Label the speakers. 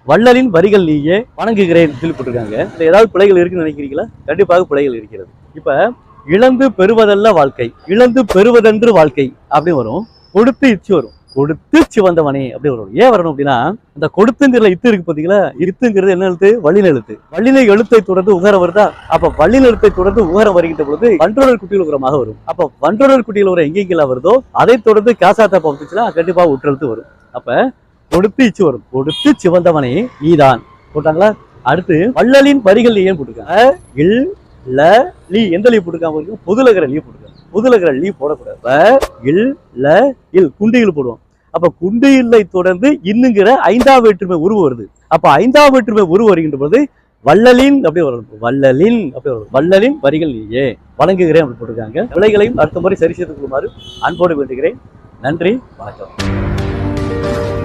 Speaker 1: வள்ளலின் வரிகள் நீயே வணங்குகிறேன் சொல்லி போட்டிருக்காங்க. ஏதாவது பிழைகள் இருக்குன்னு நினைக்கிறீங்களா? கண்டிப்பாக பிழைகள் இருக்கிறது. இப்ப இழந்து பெறுவதல்ல வாழ்க்கை, இழந்து பெறுவதென்று வாழ்க்கை அப்படி வரும். கொடுத்து இச்சு வரும், கொடுத்து சிவந்தவனே அப்படி வரும். ஏன் வரணும் அப்படின்னா, அந்த கொடுத்துங்கிற இத்து இருக்கு பாத்தீங்களா? இத்துங்கிறது என்ன எழுத்து? வள்ளின எழுத்து. வள்ளின எழுத்தை தொடர்ந்து உகரம் வருதா? அப்ப வள்ளின எழுத்தை தொடர்ந்து உகரம் வருகின்ற பொழுது வன்றொடர் குட்டியில் உகரமாக வரும். அப்ப வன்றொடர் குட்டியில் உகரம் எங்கெங்கெல்லாம் வருதோ அதை தொடர்ந்து காசாத்தா வந்துச்சுன்னா கண்டிப்பா உற்றெழுத்து வரும். அப்ப கொடுத்து இச்சு வரும். கொடுத்து சிவந்தவனே நீதான் போட்டாங்களா? அடுத்து வள்ளலின் வரிகள் நீ ஏன் போட்டிருக்காங்க? இல் ல லீ எந்த லீ போட்டிருக்காங்க? பொதுலகர லீ போட்டிருக்காங்க. பொதுலகர லீ போடக்கூடாது. இல் ல இல் குண்டியில் போடுவோம். அப்ப குண்டு இல்லை தொடர்ந்து இன்னுங்கிற ஐந்தாம் வேற்றுமை உருவம் வருது. அப்ப ஐந்தாம் வேற்றுமை உருவம் வருகின்ற பொழுது வள்ளலின் அப்படி வரும். வள்ளலின் அப்படி வரும். வள்ளலின் வரிகள் நீயே வணங்குகிறேன் அப்படி போட்டிருக்காங்க. விலைகளையும் அடுத்த முறை சரி செய்து கொள்ளுமாறு அன்போடு வேண்டுகிறேன். நன்றி, வணக்கம்.